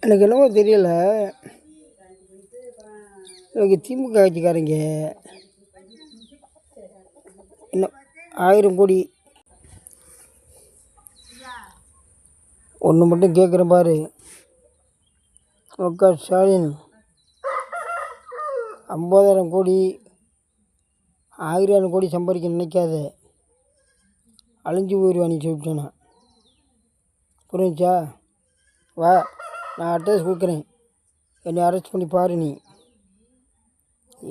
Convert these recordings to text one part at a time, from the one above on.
எனக்கு என்னவோ தெரியலை, எனக்கு திமுக ஆட்சிக்காரங்க இன்னும் 1000 கோடி ஒன்று மட்டும் கேட்குறேன் பாரு. முக ஸ்டாலின் 50,000 கோடி 1000 கோடி சம்பாதிக்க நினைக்காத, அழிஞ்சு போயிடுவான்னு சொல்லிட்டேன் நான். புரிஞ்சா? வா, நான் அட்ரஸ் கொடுக்குறேன், என்னை அரெஸ்ட் பண்ணி பாரு. நீ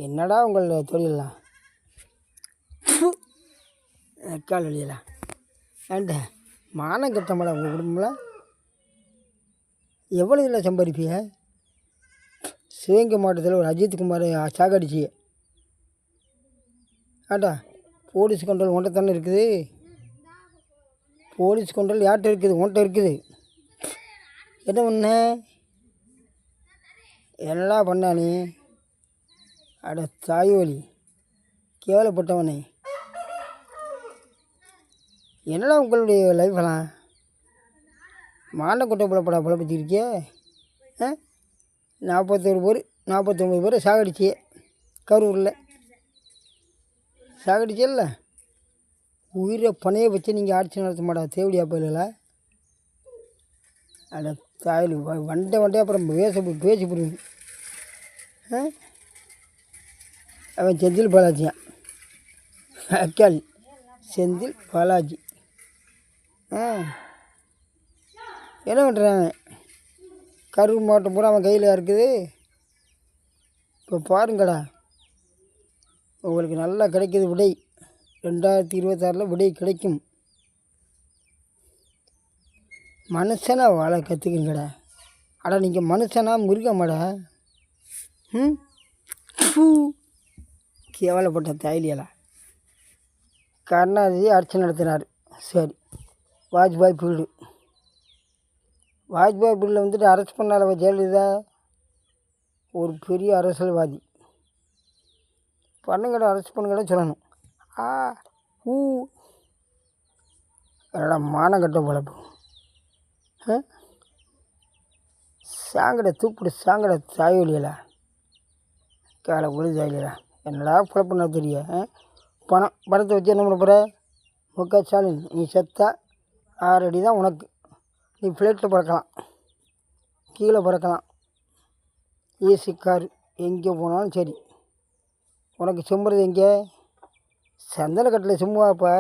என்னடா உங்களை தொழிலாம் கால் வழியலாம் ஏண்ட மானம் கட்டமாடா உங்கள் குடும்பம்லாம். எவ்வளோ இதில் சம்பாதிப்பிய? சிவகங்கை மாவட்டத்தில் ஒரு அஜித் குமார் சாகடிச்சி ஆட்டா. போலீஸ் கண்ட்ரோல் உன்ட்ட தானே இருக்குது. போலீஸ் கண்ட்ரோல் யார்கிட்ட இருக்குது? உன்ட்ட இருக்குது. என்ன பண்ண? என்னடா பண்ணா நீ? அட தாயோலி, கேவலப்பட்டவனே. என்னடா உங்களுடைய லைஃபெல்லாம் மாண்டை கொட்டை புலப்படா புலப்பத்திருக்கிய? 49 பேர் சாகடிச்சியே கரூரில். சாகடிச்சில்ல, உயிரை பணையை வச்சு நீங்கள் ஆட்சி நடத்த மாட்டா தேவடியா போயில. அட தாயில் வண்டை அப்புறம் பேசி போடுவீங்க. அவன் செந்தில் பாலாஜியான், அக்காளி செந்தில் பாலாஜி. என்ன பண்ணுறான்? கரூர் மாவட்டம் பூரா அவன் கையில் இருக்குது. இப்போ பாருங்கடா, உங்களுக்கு நல்லா கிடைக்கிது விடை. 2026 விடை கிடைக்கும். மனுஷனாக வாழ கற்றுக்குங்கடா. அடா நீங்கள் மனுஷனா மிருகமாடா? கேவலப்பட்ட தாயிலியலா. கருணாநிதி ஆட்சி நடத்தினார். சரி, வாஜ்பாய் பீரியடில் வந்துட்டு அரெஸ்ட் பண்ணால ஜெயலலிதா. ஒரு பெரிய அரசியல்வாதி. பண்ணுங்கடா, அரெஸ்ட் பண்ணுங்கடா சொல்லணும். என்னடா மானம் கட்ட பொழப்பு. சாங்கடை தூப்பிடு, சாங்கடை தாயோலியலா. கேள ஒளி தாயிலா. என்னடா பொழப்புன்னா தெரிய. பணத்தை வச்சு என்ன பண்ண போகிற? முக ஸ்டாலின், நீ செத்தா 6 அடி தான் உனக்கு. நீ ஃப்ளைட்டில் பறக்கலாம், கீழே பறக்கலாம், ஏசி கார், எங்கே போனாலும் சரி. உனக்கு செம்புறது எங்கே? சந்தன கட்டில் செம்புவாப்பா.